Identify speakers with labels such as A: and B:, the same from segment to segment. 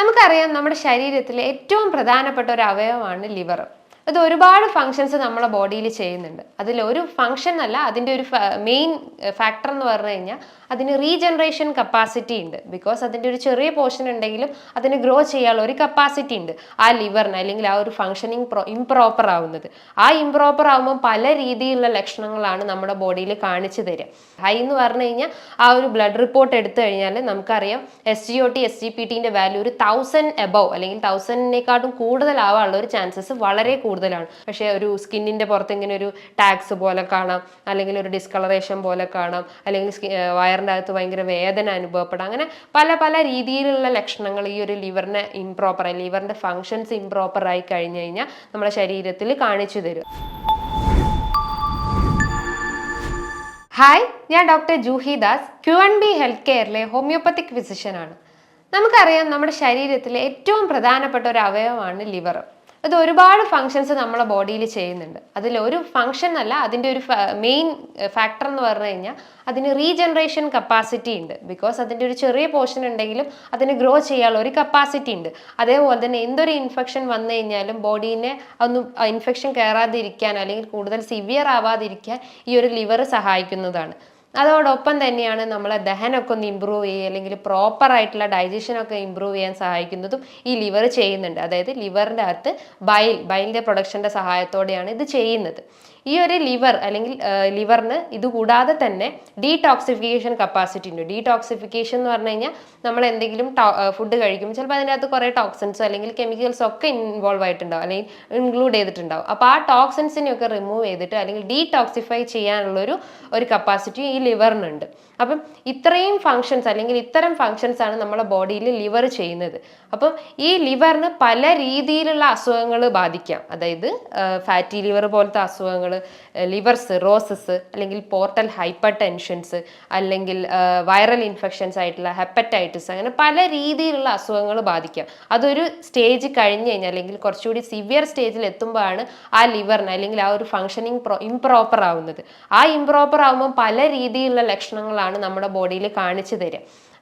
A: നമുക്കറിയാം നമ്മുടെ ശരീരത്തിലെ ഏറ്റവും പ്രധാനപ്പെട്ട ഒരു അവയവമാണ് ലിവർ. അത് ഒരുപാട് ഫങ്ഷൻസ് നമ്മുടെ ബോഡിയിൽ ചെയ്യുന്നുണ്ട്. അതിൽ ഒരു ഫങ്ഷൻ അല്ല, അതിൻ്റെ ഒരു മെയിൻ ഫാക്ടർ എന്ന് പറഞ്ഞു കഴിഞ്ഞാൽ അതിന് റീജനറേഷൻ കപ്പാസിറ്റി ഉണ്ട്. ബിക്കോസ് അതിൻ്റെ ഒരു ചെറിയ പോർഷൻ ഉണ്ടെങ്കിലും അതിന് ഗ്രോ ചെയ്യാനുള്ള ഒരു കപ്പാസിറ്റി ഉണ്ട് ആ ലിവറിന്, അല്ലെങ്കിൽ ആ ഒരു ഫങ്ഷനിങ് ഇംപ്രോപ്പർ ആവുന്നത്. ആ ഇംപ്രോപ്പർ ആവുമ്പോൾ പല രീതിയിലുള്ള ലക്ഷണങ്ങളാണ് നമ്മുടെ ബോഡിയിൽ കാണിച്ചു തരിക. ഹൈ എന്ന് പറഞ്ഞു കഴിഞ്ഞാൽ ആ ഒരു ബ്ലഡ് റിപ്പോർട്ട് എടുത്തു കഴിഞ്ഞാൽ നമുക്കറിയാം SGOT SGPTന്റെ വാല്യൂ ഒരു 1000 എബവ് അല്ലെങ്കിൽ 1000-നേക്കാട്ടും കൂടുതലാവാനുള്ള ഒരു ചാൻസസ് വളരെ കൂടുതലാണ്. പക്ഷേ ഒരു സ്കിന്നിന്റെ പുറത്ത് ഇങ്ങനെ ഒരു ടാക്സ് പോലെ കാണാം, അല്ലെങ്കിൽ ഒരു ഡിസ്കളറേഷൻ പോലെ കാണാം, അല്ലെങ്കിൽ വയറിൻ്റെ അകത്ത് ഭയങ്കര വേദന അനുഭവപ്പെടാം. അങ്ങനെ പല പല രീതിയിലുള്ള ലക്ഷണങ്ങൾ ഈ ഒരു ലിവറിന്റെ ഫങ്ഷൻസ് ഇംപ്രോപ്പർ ആയി കഴിഞ്ഞു കഴിഞ്ഞാൽ നമ്മുടെ ശരീരത്തിൽ കാണിച്ചു തരും. ഹായ്, ഞാൻ doctor Juhi Das, Q&B health കെയറിലെ ഹോമിയോപ്പത്തിക് ഫിസിഷ്യനാണ്. നമുക്കറിയാം നമ്മുടെ ശരീരത്തിലെ ഏറ്റവും പ്രധാനപ്പെട്ട ഒരു അവയവമാണ് ലിവർ. അത് ഒരുപാട് ഫങ്ഷൻസ് നമ്മുടെ ബോഡിയിൽ ചെയ്യുന്നുണ്ട്. അതിൽ ഒരു ഫങ്ഷൻ അല്ല, അതിൻ്റെ ഒരു മെയിൻ ഫാക്ടർ എന്ന് പറഞ്ഞു കഴിഞ്ഞാൽ അതിന് റീജനറേഷൻ കപ്പാസിറ്റി ഉണ്ട്. ബിക്കോസ് അതിൻ്റെ ഒരു ചെറിയ പോർഷൻ ഉണ്ടെങ്കിലും അതിന് ഗ്രോ ചെയ്യാനുള്ള ഒരു കപ്പാസിറ്റി ഉണ്ട്. അതേപോലെ തന്നെ എന്തൊരു ഇൻഫെക്ഷൻ വന്നു കഴിഞ്ഞാലും ബോഡീനെ ഒന്നും ഇൻഫെക്ഷൻ കയറാതിരിക്കാൻ അല്ലെങ്കിൽ കൂടുതൽ സിവിയർ ആവാതിരിക്കാൻ ഈ ഒരു ലിവർ സഹായിക്കുന്നതാണ്. അതോടൊപ്പം തന്നെയാണ് നമ്മളെ ദഹനമൊക്കെ ഒന്ന് ഇമ്പ്രൂവ് ചെയ്യുക, അല്ലെങ്കിൽ പ്രോപ്പർ ആയിട്ടുള്ള ഡൈജഷനൊക്കെ ഇമ്പ്രൂവ് ചെയ്യാൻ സഹായിക്കുന്നതും ഈ ലിവർ ചെയ്യുന്നുണ്ട്. അതായത് ലിവറിൻ്റെ അകത്ത് ബൈലിൻ്റെ പ്രൊഡക്ഷൻ്റെ സഹായത്തോടെയാണ് ഇത് ചെയ്യുന്നത്. ഈ ഒരു ലിവർ അല്ലെങ്കിൽ ലിവറിന് ഇതുകൂടാതെ തന്നെ ഡീടോക്സിഫിക്കേഷൻ കപ്പാസിറ്റി ഉണ്ട്. ഡീടോക്സിഫിക്കേഷൻ എന്ന് പറഞ്ഞു കഴിഞ്ഞാൽ നമ്മൾ എന്തെങ്കിലും ഫുഡ് കഴിക്കുമ്പോൾ ചിലപ്പോൾ അതിൻ്റെ അകത്ത് കുറേ ടോക്സിൻസോ അല്ലെങ്കിൽ കെമിക്കൽസോ ഒക്കെ ഇൻവോൾവ് ആയിട്ടുണ്ടാവും, അല്ലെങ്കിൽ ഇൻക്ലൂഡ് ചെയ്തിട്ടുണ്ടാവും. അപ്പോൾ ആ ടോക്സിൻസിനെയൊക്കെ റിമൂവ് ചെയ്തിട്ട് അല്ലെങ്കിൽ ഡീടോക്സിഫൈ ചെയ്യാനുള്ളൊരു കപ്പാസിറ്റി ഈ ലിവറിനുണ്ട്. അപ്പം ഇത്രയും ഫങ്ഷൻസ് അല്ലെങ്കിൽ ഇത്തരം ഫങ്ഷൻസ് ആണ് നമ്മുടെ ബോഡിയിൽ ലിവർ ചെയ്യുന്നത്. അപ്പം ഈ ലിവറിന് പല രീതിയിലുള്ള അസുഖങ്ങൾ ബാധിക്കാം. അതായത് ഫാറ്റി ലിവർ പോലത്തെ അസുഖങ്ങൾ, ലിവർ സിറോസിസ്, അല്ലെങ്കിൽ പോർട്ടൽ ഹൈപ്പർ ടെൻഷൻസ്, അല്ലെങ്കിൽ വൈറൽ ഇൻഫെക്ഷൻസ് ആയിട്ടുള്ള ഹെപ്പറ്റൈറ്റിസ്, അങ്ങനെ പല രീതിയിലുള്ള അസുഖങ്ങൾ ബാധിക്കാം. അതൊരു സ്റ്റേജ് കഴിഞ്ഞ് കഴിഞ്ഞാൽ അല്ലെങ്കിൽ കുറച്ചുകൂടി സിവിയർ സ്റ്റേജിൽ എത്തുമ്പോഴാണ് ആ ലിവറിന് അല്ലെങ്കിൽ ആ ഒരു ഫങ്ഷനിങ് ഇംപ്രോപ്പർ ആവുന്നത്. ആ ഇംപ്രോപ്പർ ആവുമ്പോൾ പല രീതിയിലുള്ള ലക്ഷണങ്ങളാണ് നമ്മുടെ ബോഡിയിൽ കാണിച്ചു തരിക.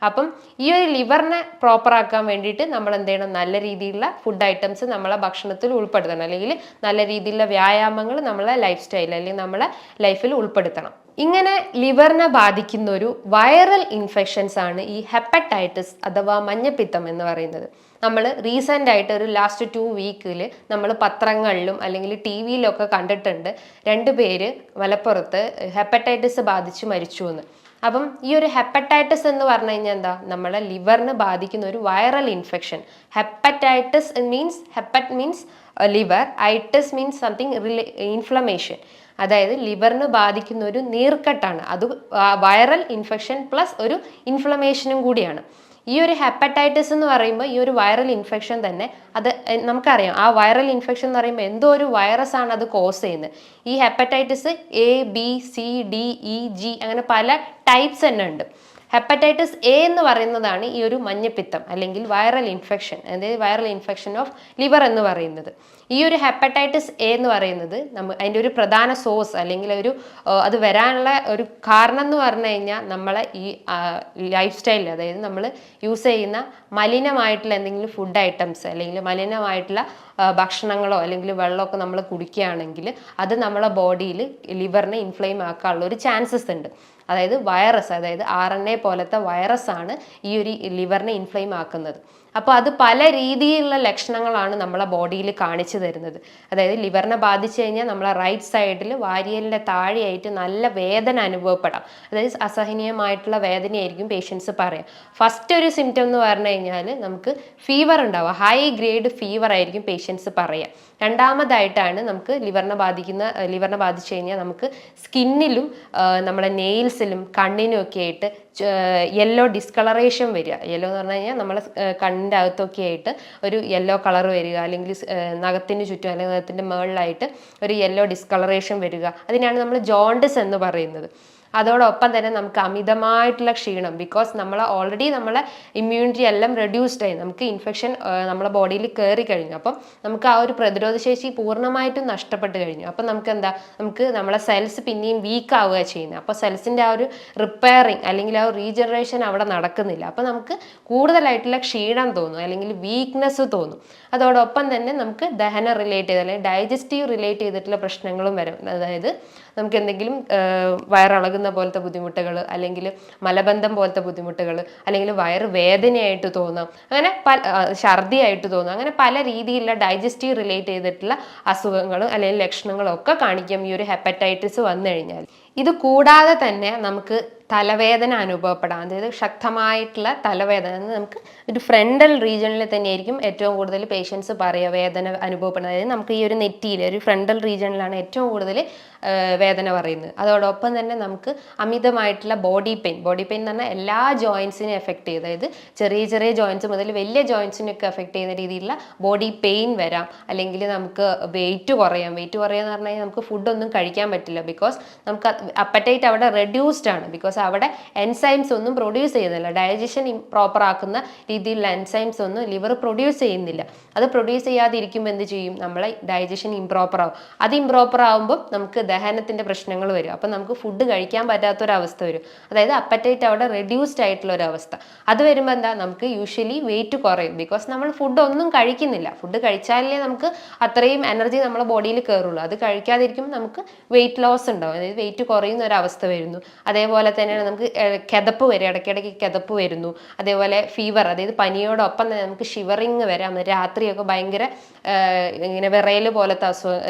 A: അപ്പം ഈ ഒരു ലിവറിനെ പ്രോപ്പർ ആക്കാൻ വേണ്ടിയിട്ട് നമ്മൾ എന്ത് ചെയ്യണം? നല്ല രീതിയിലുള്ള ഫുഡ് ഐറ്റംസ് നമ്മളെ ഭക്ഷണത്തിൽ ഉൾപ്പെടുത്തണം, അല്ലെങ്കിൽ നല്ല രീതിയിലുള്ള വ്യായാമങ്ങൾ നമ്മളെ ലൈഫ് സ്റ്റൈൽ അല്ലെങ്കിൽ നമ്മളെ ലൈഫിൽ ഉൾപ്പെടുത്തണം. ഇങ്ങനെ ലിവറിനെ ബാധിക്കുന്ന ഒരു വൈറൽ ഇൻഫെക്ഷൻസ് ആണ് ഈ ഹെപ്പറ്റൈറ്റിസ് അഥവാ മഞ്ഞപ്പിത്തം എന്ന് പറയുന്നത്. നമ്മൾ റീസെൻ്റ് ആയിട്ട് ഒരു ലാസ്റ്റ് 2 വീക്കിൽ നമ്മൾ പത്രങ്ങളിലും അല്ലെങ്കിൽ TV-യിലൊക്കെ കണ്ടിട്ടുണ്ട് 2 പേര് മലപ്പുറത്ത് ഹെപ്പറ്റൈറ്റിസ് ബാധിച്ച് മരിച്ചു എന്ന്. അപ്പം ഈ ഒരു ഹെപ്പറ്റൈറ്റിസ് എന്ന് പറഞ്ഞു കഴിഞ്ഞാൽ എന്താ? നമ്മളെ ലിവറിന് ബാധിക്കുന്ന ഒരു viral infection. Hepatitis means liver, itis means something inflammation. അതായത് ലിവറിന് ബാധിക്കുന്ന ഒരു നീർക്കെട്ടാണ്. അത് വൈറൽ ഇൻഫെക്ഷൻ പ്ലസ് ഒരു ഇൻഫ്ലമേഷനും കൂടിയാണ്. ഈ ഒരു ഹെപ്പറ്റൈറ്റിസ് എന്ന് പറയുമ്പോൾ ഈ ഒരു വൈറൽ ഇൻഫെക്ഷൻ തന്നെ, അത് നമുക്കറിയാം ആ വൈറൽ ഇൻഫെക്ഷൻ എന്ന് പറയുമ്പോൾ എന്തോ ഒരു വൈറസ് ആണ് അത് കോസ് ചെയ്യുന്നത്. ഈ ഹെപ്പറ്റൈറ്റിസ് ABCDEG അങ്ങനെ പല ടൈപ്സ് തന്നെ ഉണ്ട്. ഹെപ്പറ്റൈറ്റിസ് A എന്ന് പറയുന്നതാണ് ഈ ഒരു മഞ്ഞപ്പിത്തം അല്ലെങ്കിൽ വൈറൽ ഇൻഫെക്ഷൻ, അതായത് വൈറൽ ഇൻഫെക്ഷൻ ഓഫ് ലിവർ എന്ന് പറയുന്നത്. ഈ ഒരു ഹെപ്പറ്റൈറ്റിസ് A എന്ന് പറയുന്നത് അതിൻ്റെ ഒരു പ്രധാന സോഴ്സ് അല്ലെങ്കിൽ അത് വരാനുള്ള ഒരു കാരണം എന്ന് പറഞ്ഞു കഴിഞ്ഞാൽ നമ്മളെ ഈ ലൈഫ് സ്റ്റൈലിൽ, അതായത് നമ്മൾ യൂസ് ചെയ്യുന്ന മലിനമായിട്ടുള്ള എന്തെങ്കിലും ഫുഡ് ഐറ്റംസ് അല്ലെങ്കിൽ മലിനമായിട്ടുള്ള ഭക്ഷണങ്ങളോ അല്ലെങ്കിൽ വെള്ളമൊക്കെ നമ്മൾ കുടിക്കുകയാണെങ്കിൽ അത് നമ്മളെ ബോഡിയിൽ ലിവറിനെ ഇൻഫ്ലെയിം ആക്കാനുള്ള ഒരു ചാൻസസ് ഉണ്ട്. അതായത് അതായത് RNA പോലത്തെ വൈറസാണ് ഈ ഒരു ലിവറിനെ ഇൻഫ്ലെയിം ആക്കുന്നത്. അപ്പോൾ അത് പല രീതിയിലുള്ള ലക്ഷണങ്ങളാണ് നമ്മളെ ബോഡിയിൽ കാണിച്ചു തരുന്നത്. അതായത് ലിവറിനെ ബാധിച്ചു കഴിഞ്ഞാൽ നമ്മളെ റൈറ്റ് സൈഡിൽ വാരിയലിൻ്റെ താഴെയായിട്ട് നല്ല വേദന അനുഭവപ്പെടാം. അതായത് അസഹനീയമായിട്ടുള്ള വേദനയായിരിക്കും പേഷ്യൻസ് പറയാം. ഫസ്റ്റ് ഒരു സിംറ്റം എന്ന് പറഞ്ഞു കഴിഞ്ഞാൽ നമുക്ക് ഫീവർ ഉണ്ടാവുക, ഹൈ ഗ്രേഡ് ഫീവർ ആയിരിക്കും പേഷ്യൻസ് പറയുക. രണ്ടാമതായിട്ടാണ് നമുക്ക് ലിവറിനെ ബാധിച്ചു കഴിഞ്ഞാൽ നമുക്ക് സ്കിന്നിലും നമ്മുടെ നെയിൽസിലും കണ്ണിനും ഒക്കെ ആയിട്ട് യെല്ലോ ഡിസ്കളറേഷൻ വരിക. യെല്ലോ എന്ന് പറഞ്ഞു കഴിഞ്ഞാൽ നമ്മളെ കണ്ണിൻ്റെ അകത്തൊക്കെ ആയിട്ട് ഒരു യെല്ലോ കളർ വരിക, അല്ലെങ്കിൽ നഖത്തിന് ചുറ്റും അല്ലെങ്കിൽ നഖത്തിൻ്റെ മുകളിലായിട്ട് ഒരു യെല്ലോ ഡിസ്കളറേഷൻ വരിക. അതിനാണ് നമ്മൾ ജോണ്ടിസ് എന്ന് പറയുന്നത്. അതോടൊപ്പം തന്നെ നമുക്ക് അമിതമായിട്ടുള്ള ക്ഷീണം, ബിക്കോസ് ഓൾറെഡി നമ്മളെ ഇമ്മ്യൂണിറ്റി എല്ലാം റെഡ്യൂസ്ഡ് ആയി, നമുക്ക് ഇൻഫെക്ഷൻ നമ്മളെ ബോഡിയിൽ കയറി കഴിഞ്ഞു. അപ്പം നമുക്ക് ആ ഒരു പ്രതിരോധ ശേഷി പൂർണ്ണമായിട്ടും നഷ്ടപ്പെട്ട് കഴിഞ്ഞു. അപ്പം നമുക്ക് നമ്മളെ സെൽസ് പിന്നെയും വീക്ക് ആവുക ചെയ്യുന്നത്. അപ്പോൾ സെൽസിൻ്റെ ആ ഒരു റിപ്പയറിങ് അല്ലെങ്കിൽ ആ ഒരു റീജനറേഷൻ അവിടെ നടക്കുന്നില്ല. അപ്പം നമുക്ക് കൂടുതലായിട്ടുള്ള ക്ഷീണം തോന്നും, അല്ലെങ്കിൽ വീക്ക്നെസ് തോന്നും. അതോടൊപ്പം തന്നെ നമുക്ക് ദഹന റിലേറ്റ് ചെയ്ത് അല്ലെങ്കിൽ ഡൈജസ്റ്റീവ് റിലേറ്റ് ചെയ്തിട്ടുള്ള പ്രശ്നങ്ങളും വരും. അതായത് നമുക്ക് എന്തെങ്കിലും വയറിളകുന്ന പോലത്തെ ബുദ്ധിമുട്ടുകൾ, അല്ലെങ്കിൽ മലബന്ധം പോലത്തെ ബുദ്ധിമുട്ടുകൾ, അല്ലെങ്കിൽ വയറ് വേദനയായിട്ട് തോന്നാം, അങ്ങനെ ഛർദിയായിട്ട് തോന്നാം, അങ്ങനെ പല രീതിയിലുള്ള ഡൈജസ്റ്റീവ് റിലേറ്റ് ചെയ്തിട്ടുള്ള അസുഖങ്ങളും അല്ലെങ്കിൽ ലക്ഷണങ്ങളും ഒക്കെ കാണിക്കും ഈ ഒരു ഹെപ്പറ്റൈറ്റിസ് വന്നു കഴിഞ്ഞാൽ. ഇത് കൂടാതെ തന്നെ നമുക്ക് തലവേദന അനുഭവപ്പെടാം. അതായത് ശക്തമായിട്ടുള്ള തലവേദന, നമുക്ക് ഒരു ഫ്രണ്ടൽ റീജിയണിൽ തന്നെയായിരിക്കും ഏറ്റവും കൂടുതൽ പേഷ്യൻസ് പറയുക വേദന അനുഭവപ്പെടുന്നത്. അതായത് നമുക്ക് ഈ ഒരു നെറ്റിയിൽ ഒരു ഫ്രണ്ടൽ റീജിയണിലാണ് ഏറ്റവും കൂടുതൽ വേദന പറയുന്നത്. അതോടൊപ്പം തന്നെ നമുക്ക് അമിതമായിട്ടുള്ള ബോഡി പെയിൻ എന്ന് പറഞ്ഞാൽ എല്ലാ ജോയിൻസിനെയും എഫക്ട് ചെയ്ത്, അതായത് ചെറിയ ചെറിയ ജോയിൻസ് മുതൽ വലിയ ജോയിൻസിനൊക്കെ എഫക്ട് ചെയ്യുന്ന രീതിയിലുള്ള ബോഡി പെയിൻ വരാം. അല്ലെങ്കിൽ നമുക്ക് വെയിറ്റ് കുറയാന്ന് പറഞ്ഞു കഴിഞ്ഞാൽ നമുക്ക് ഫുഡൊന്നും കഴിക്കാൻ പറ്റില്ല, ബിക്കോസ് നമുക്ക് അപ്പറ്റൈറ്റ് അവിടെ റെഡ്യൂസ്ഡ് ആണ്. ബിക്കോസ് അവിടെ എൻസൈംസ് ഒന്നും പ്രൊഡ്യൂസ് ചെയ്യുന്നില്ല, ഡൈജഷൻ പ്രോപ്പർ ആക്കുന്ന രീതിയിലുള്ള എൻസൈംസ് ഒന്നും ലിവർ പ്രൊഡ്യൂസ് ചെയ്യുന്നില്ല. അത് പ്രൊഡ്യൂസ് ചെയ്യാതിരിക്കുമ്പോൾ എന്ത് ചെയ്യും, നമ്മളെ ഡൈജഷൻ ഇംപ്രോപ്പർ ആവും. അത് ഇംപ്രോപ്പർ ആകുമ്പോൾ നമുക്ക് ദഹനത്തിന്റെ പ്രശ്നങ്ങൾ വരും. അപ്പം നമുക്ക് ഫുഡ് കഴിക്കാൻ പറ്റാത്തൊരവസ്ഥ വരും. അതായത് അപ്പറ്റൈറ്റ് അവിടെ റെഡ്യൂസ്ഡ് ആയിട്ടുള്ള ഒരു അവസ്ഥ. അത് വരുമ്പോൾ നമുക്ക് യൂഷ്വലി വെയിറ്റ് കുറയും, ബിക്കോസ് നമ്മൾ ഫുഡ് ഒന്നും കഴിക്കുന്നില്ല. ഫുഡ് കഴിച്ചാലേ നമുക്ക് അത്രയും എനർജി നമ്മുടെ ബോഡിയിൽ കയറുള്ളൂ. അത് കഴിക്കാതിരിക്കുമ്പോൾ നമുക്ക് വെയിറ്റ് ലോസ് ഉണ്ടാവും, അതായത് വെയിറ്റ് കുറയുന്ന ഒരു അവസ്ഥ വരുന്നു. അതേപോലെ തന്നെ നമുക്ക് കിതപ്പ് വരും, ഇടയ്ക്കിടയ്ക്ക് കിതപ്പ് വരുന്നു. അതേപോലെ ഫീവർ, അതായത് പനിയോടൊപ്പം തന്നെ നമുക്ക് ഷിവറിങ് വരാം. രാത്രിയൊക്കെ ഭയങ്കര ഇങ്ങനെ വിറയൽ പോലത്തെ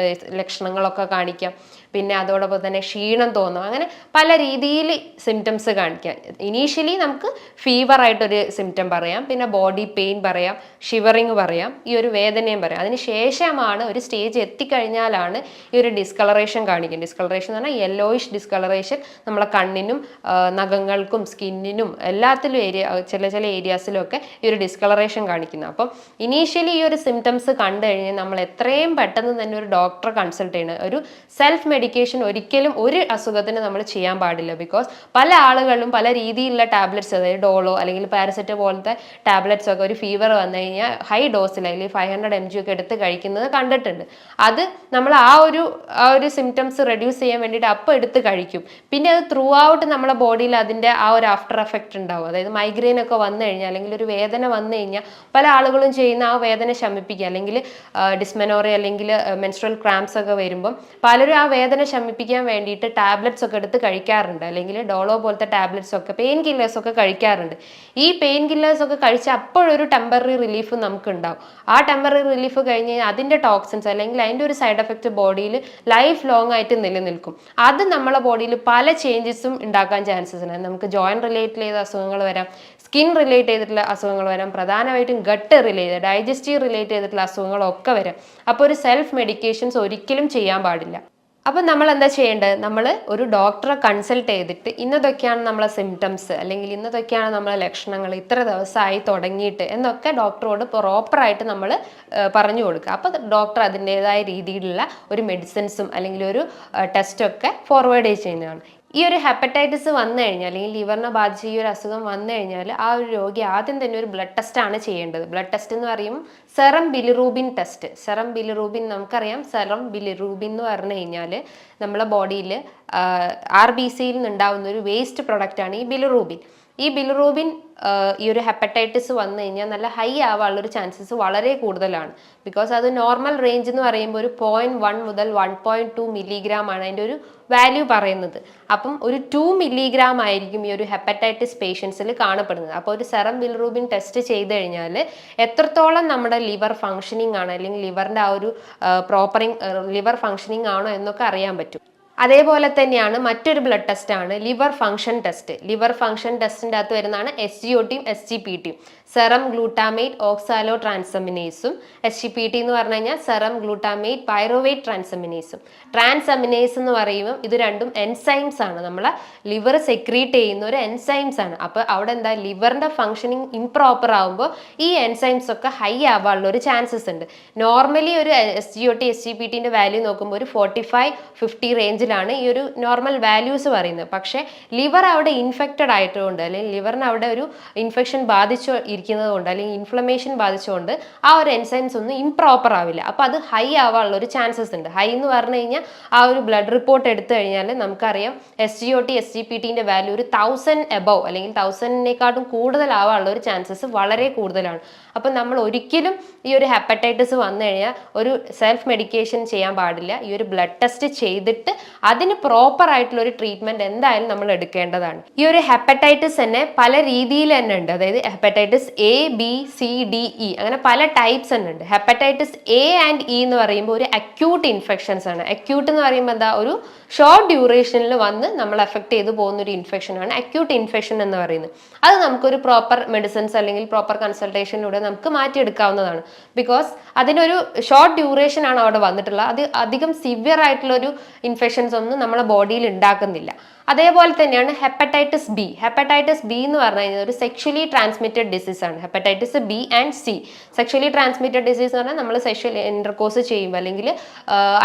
A: ലക്ഷണങ്ങളൊക്കെ കാണിക്കാം. പിന്നെ അതോടൊപ്പം തന്നെ ക്ഷീണം തോന്നും. അങ്ങനെ പല രീതിയിൽ സിംറ്റംസ് കാണിക്കാം. ഇനീഷ്യലി നമുക്ക് ഫീവറായിട്ടൊരു സിംറ്റം പറയാം, പിന്നെ ബോഡി പെയിൻ പറയാം, ഷിവറിങ് പറയാം, ഈ ഒരു വേദനയും പറയാം. അതിന് ശേഷമാണ് ഒരു സ്റ്റേജ് എത്തിക്കഴിഞ്ഞാലാണ് ഈ ഒരു ഡിസ്കളറേഷൻ കാണിക്കുന്നത്. ഡിസ്കളറേഷൻ എന്ന് പറഞ്ഞാൽ യെല്ലോയിഷ് ഡിസ്കളറേഷൻ നമ്മളെ കണ്ണിനും നഖങ്ങൾക്കും സ്കിന്നിനും എല്ലാത്തിലും ചില ഏരിയാസിലും ഒക്കെ ഈ ഒരു ഡിസ്കളറേഷൻ കാണിക്കുന്നത്. അപ്പം ഇനീഷ്യലി ഈ ഒരു സിംറ്റംസ് കണ്ടു കഴിഞ്ഞാൽ നമ്മൾ എത്രയും പെട്ടെന്ന് തന്നെ ഒരു ഡോക്ടറെ കൺസൾട്ട് ചെയ്യണം. ഒരു സെൽഫ് മെഡിക്കേഷൻ ഒരിക്കലും ഒരു അസുഖത്തിന് നമ്മൾ ചെയ്യാൻ പാടില്ല. ബിക്കോസ് പല ആളുകളും പല രീതിയിലുള്ള ടാബ്ലറ്റ്സ്, അതായത് ഡോളോ അല്ലെങ്കിൽ പാരസെറ്റമോൾ പോലത്തെ ടാബ്ലറ്റ്സ് ഒക്കെ ഒരു ഫീവർ വന്നു കഴിഞ്ഞാൽ ഹൈ ഡോസിൽ അല്ലെങ്കിൽ 500 mg ഒക്കെ എടുത്ത് കഴിക്കുന്നത് കണ്ടിട്ടുണ്ട്. അത് നമ്മൾ ആ ഒരു സിംറ്റംസ് റെഡ്യൂസ് ചെയ്യാൻ വേണ്ടിയിട്ട് അപ്പോൾ എടുത്ത് കഴിക്കും. പിന്നെ അത് ത്രൂ ഔട്ട് നമ്മുടെ ബോഡിയിൽ അതിൻ്റെ ആ ഒരു ആഫ്റ്റർ എഫക്റ്റ് ഉണ്ടാവും. അതായത് മൈഗ്രെയിൻ ഒക്കെ വന്നു കഴിഞ്ഞാൽ അല്ലെങ്കിൽ ഒരു വേദന വന്നു കഴിഞ്ഞാൽ പല ആളുകളും ചെയ്യുന്ന ആ വേദന ശമിപ്പിക്കുക, അല്ലെങ്കിൽ ഡിസ്മെനോറിയ അല്ലെങ്കിൽ മെൻസ്ട്രൽ ക്രാംസ് ഒക്കെ വരുമ്പം പലരും ആ വേദന ശമിപ്പിക്കാൻ വേണ്ടിയിട്ട് ടാബ്ലറ്റ്സ് ഒക്കെ എടുത്ത് കഴിക്കാറുണ്ട്, അല്ലെങ്കിൽ ഡോളോ പോലത്തെ ടാബ്ലറ്റ്സ് ഒക്കെ പെയിൻ കില്ലേഴ്സ് ഒക്കെ കഴിക്കാറുണ്ട്. ഈ പെയിൻ കില്ലേഴ്സ് ഒക്കെ കഴിച്ച് അപ്പോഴൊരു ടെമ്പററി റിലീഫ് നമുക്ക് ഉണ്ടാവും. ആ ടെമ്പററി റിലീഫ് കഴിഞ്ഞ് അതിൻ്റെ ടോക്സിൻസ് അല്ലെങ്കിൽ അതിൻ്റെ ഒരു സൈഡ് എഫക്റ്റ് ബോഡിയിൽ ലൈഫ് ലോങ് ആയിട്ട് നിലനിൽക്കും. അത് നമ്മളെ ബോഡിയിൽ പല ചേഞ്ചസും ഉണ്ടാക്കാൻ ചാൻസസ് ഉണ്ട്. നമുക്ക് ജോയിന്റ് റിലേറ്റ് ചെയ്ത അസുഖങ്ങൾ വരാം, സ്കിൻ റിലേറ്റ് ചെയ്തിട്ടുള്ള അസുഖങ്ങൾ വരാം, പ്രധാനമായിട്ടും ഗട്ട് റിലേറ്റ് ഡൈജസ്റ്റീവ് റിലേറ്റ് ചെയ്തിട്ടുള്ള അസുഖങ്ങളൊക്കെ വരാം. അപ്പോൾ ഒരു സെൽഫ് മെഡിക്കേഷൻസ് ഒരിക്കലും ചെയ്യാൻ പാടില്ല. അപ്പം നമ്മൾ എന്താ ചെയ്യേണ്ടത്, നമ്മൾ ഒരു ഡോക്ടറെ കൺസൾട്ട് ചെയ്തിട്ട് ഇന്നതൊക്കെയാണ് നമ്മളെ സിംറ്റംസ്, അല്ലെങ്കിൽ ഇന്നതൊക്കെയാണ് നമ്മളെ ലക്ഷണങ്ങൾ, ഇത്ര ദിവസമായി തുടങ്ങിയിട്ട് എന്നൊക്കെ ഡോക്ടറോട് പ്രോപ്പറായിട്ട് നമ്മൾ പറഞ്ഞു കൊടുക്കുക. അപ്പോൾ ഡോക്ടർ അതിൻ്റെതായ രീതിയിലുള്ള ഒരു മെഡിസിൻസും അല്ലെങ്കിൽ ഒരു ടെസ്റ്റൊക്കെ ഫോർവേഡ് ചെയ്യുന്നതാണ്. ഈ ഒരു ഹെപ്പറ്റൈറ്റിസ് വന്നു കഴിഞ്ഞാൽ അല്ലെങ്കിൽ ലിവറിനെ ബാധിച്ച ഈ ഒരു അസുഖം വന്നു കഴിഞ്ഞാൽ ആ ഒരു രോഗി ആദ്യം തന്നെ ഒരു ബ്ലഡ് ടെസ്റ്റ് ആണ് ചെയ്യേണ്ടത്. ബ്ലഡ് ടെസ്റ്റ് എന്ന് പറയുമ്പോൾ serum bilirubin test. Serum bilirubin നമുക്കറിയാം, സെറം ബിലിറൂബിൻ എന്ന് പറഞ്ഞു കഴിഞ്ഞാൽ നമ്മളെ ബോഡിയിൽ RBCയിൽ നിന്നുണ്ടാവുന്ന ഒരു വേസ്റ്റ് പ്രൊഡക്റ്റാണ് ഈ ബിലിറൂബിൻ. ഈ ബിലിറൂബിൻ ഈ ഒരു ഹെപ്പറ്റൈറ്റിസ് വന്നു കഴിഞ്ഞാൽ നല്ല ഹൈ ആവാനുള്ളൊരു ചാൻസസ് വളരെ കൂടുതലാണ്. ബിക്കോസ് അത് നോർമൽ റേഞ്ച് എന്ന് പറയുമ്പോൾ ഒരു 0.1 മുതൽ 1.2 മില്ലിഗ്രാം ആണ് അതിൻ്റെ ഒരു വാല്യൂ പറയുന്നത്. അപ്പം ഒരു 2 മില്ലിഗ്രാം ആയിരിക്കും ഈ ഒരു ഹെപ്പറ്റൈറ്റിസ് പേഷ്യൻസിൽ കാണപ്പെടുന്നത്. അപ്പോൾ ഒരു സെറം ബിലിറൂബിൻ ടെസ്റ്റ് ചെയ്ത് കഴിഞ്ഞാൽ എത്രത്തോളം നമ്മുടെ ലിവർ ഫങ്ഷനിങ് ആണ്, അല്ലെങ്കിൽ ലിവറിൻ്റെ ആ ഒരു ലിവർ ഫങ്ഷനിങ് ആണോ എന്നൊക്കെ അറിയാൻ പറ്റും. അതേപോലെ തന്നെയാണ് മറ്റൊരു ബ്ലഡ് ടെസ്റ്റ് ആണ് liver function test. Liver function ടെസ്റ്റിൻ്റെ അകത്ത് വരുന്നതാണ് SGOTയും SGPTയും, സെറം ഗ്ലൂട്ടാമേറ്റ് ഓക്സാലോ ട്രാൻസമിനേസും. SGPT എന്ന് പറഞ്ഞു കഴിഞ്ഞാൽ സെറം ഗ്ലൂട്ടാമേറ്റ് പൈറുവേറ്റ് ട്രാൻസമിനേസും. ട്രാൻസമിനേസ് എന്ന് പറയുമ്പോൾ ഇത് രണ്ടും എൻസൈംസ് ആണ്, നമ്മളെ ലിവർ സെക്രീറ്റ് ചെയ്യുന്ന ഒരു എൻസൈംസ് ആണ്. അപ്പോൾ അവിടെ എന്താ, ലിവറിൻ്റെ ഫംഗ്ഷനിങ് ഇംപ്രോപ്പർ ആകുമ്പോൾ ഈ എൻസൈംസ് ഒക്കെ ഹൈ ആവാനുള്ള ഒരു ചാൻസസ് ഉണ്ട്. നോർമലി ഒരു SGOT SGPTൻ്റെ വാല്യൂ നോക്കുമ്പോൾ ഒരു 45-50 റേഞ്ച് റേഞ്ചിലാണ് ഈ ഒരു നോർമൽ വാല്യൂസ് പറയുന്നത്. പക്ഷേ ലിവർ അവിടെ ഇൻഫെക്റ്റഡ് ആയതുകൊണ്ട് അല്ലെങ്കിൽ ലിവറിന് അവിടെ ഒരു ഇൻഫെക്ഷൻ ബാധിച്ചു ഇരിക്കുന്നത് കൊണ്ട് അല്ലെങ്കിൽ ഇൻഫ്ലമേഷൻ ബാധിച്ചുകൊണ്ട് ആ ഒരു എൻസൈംസ് ഒന്നും ഇംപ്രോപ്പർ ആവില്ല. അപ്പോൾ അത് ഹൈ ആവാനുള്ള ഒരു ചാൻസസ് ഉണ്ട്. ഹൈ എന്ന് പറഞ്ഞു കഴിഞ്ഞാൽ ആ ഒരു ബ്ലഡ് റിപ്പോർട്ട് എടുത്തു കഴിഞ്ഞാൽ നമുക്കറിയാം SGOT SGPTന്റെ വാല്യൂ ഒരു 1000 എബവ് അല്ലെങ്കിൽ 1000-നേക്കാട്ടും കൂടുതലാവാനുള്ള ഒരു ചാൻസസ് വളരെ കൂടുതലാണ്. അപ്പം നമ്മൾ ഒരിക്കലും ഈ ഒരു ഹെപ്പറ്റൈറ്റിസ് വന്നു കഴിഞ്ഞാൽ ഒരു സെൽഫ് മെഡിക്കേഷൻ ചെയ്യാൻ പാടില്ല. ഈ ഒരു ബ്ലഡ് ടെസ്റ്റ് ചെയ്തിട്ട് അതിന് പ്രോപ്പർ ആയിട്ടുള്ള ഒരു ട്രീറ്റ്മെന്റ് എന്തായാലും നമ്മൾ എടുക്കേണ്ടതാണ്. ഈ ഒരു ഹെപ്പറ്റൈറ്റിസ് തന്നെ പല രീതിയിൽ തന്നെ ഉണ്ട്. അതായത് hepatitis A, B, C, D, E അങ്ങനെ പല ടൈപ്സ് തന്നെ ഉണ്ട്. ഹെപ്പറ്റൈറ്റിസ് A ആൻഡ് E എന്ന് പറയുമ്പോൾ ഒരു അക്യൂട്ട് ഇൻഫെക്ഷൻസ് ആണ്. അക്യൂട്ട് എന്ന് പറയുമ്പോൾ എന്താ, ഒരു ഷോർട്ട് ഡ്യൂറേഷനിൽ വന്ന് നമ്മൾ എഫക്ട് ചെയ്ത് പോകുന്ന ഒരു ഇൻഫെക്ഷൻ ആണ് അക്യൂട്ട് ഇൻഫെക്ഷൻ എന്ന് പറയുന്നത്. അത് നമുക്കൊരു പ്രോപ്പർ മെഡിസിൻസ് അല്ലെങ്കിൽ പ്രോപ്പർ കൺസൾട്ടേഷനിലൂടെ നമുക്ക് മാറ്റിയെടുക്കാവുന്നതാണ്. ബിക്കോസ് അതിനൊരു ഷോർട്ട് ഡ്യൂറേഷൻ ആണ് അവിടെ വന്നിട്ടുള്ളത്. അത് അധികം സിവിയർ ആയിട്ടുള്ള ഒരു ഇൻഫെക്ഷൻസ് ഒന്നും നമ്മുടെ ബോഡിയിൽ ഉണ്ടാക്കുന്നില്ല. അതേപോലെ തന്നെയാണ് ഹെപ്പറ്റൈറ്റിസ് ബി. ഹെപ്പറ്റൈറ്റിസ് ബി എന്ന് പറഞ്ഞു കഴിഞ്ഞാൽ ഒരു സെക്ഷലി ട്രാൻസ്മിറ്റഡ് ഡിസീസ് ആണ്. Hepatitis B and C. Sexually transmitted disease എന്ന് പറഞ്ഞാൽ നമ്മൾ സെക്ഷൽ ഇന്റർകോഴ്സ് ചെയ്യുമ്പോൾ അല്ലെങ്കിൽ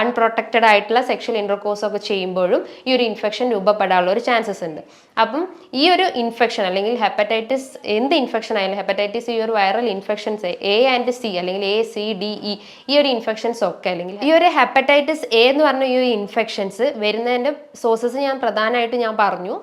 A: അൺപ്രൊട്ടക്റ്റഡ് ആയിട്ടുള്ള സെക്ഷൽ ഇന്റർകോഴ്സ് ഒക്കെ ചെയ്യുമ്പോഴും ഈ ഒരു ഇൻഫെക്ഷൻ രൂപപ്പെടാനുള്ള ഒരു ചാൻസസ് ഉണ്ട്. അപ്പം ഈ ഒരു ഇൻഫെക്ഷൻ അല്ലെങ്കിൽ ഹെപ്പറ്റൈറ്റിസ് എന്ത് ഇൻഫെക്ഷൻ ആയാലും ഹെപ്പറ്റൈറ്റിസ് ഈ ഒരു viral infections A and C അല്ലെങ്കിൽ A, C, D, E ഈ ഒരു ഇൻഫെക്ഷൻസ് ഒക്കെ അല്ലെങ്കിൽ ഈ ഒരു ഹെപ്പറ്റൈറ്റിസ് A എന്ന് പറഞ്ഞ ഈ ഒരു ഇൻഫെക്ഷൻസ് വരുന്നതിൻ്റെ സോഴ്സസ് ഞാൻ പ്രധാനമായിട്ട് ഞാൻ പറഞ്ഞു.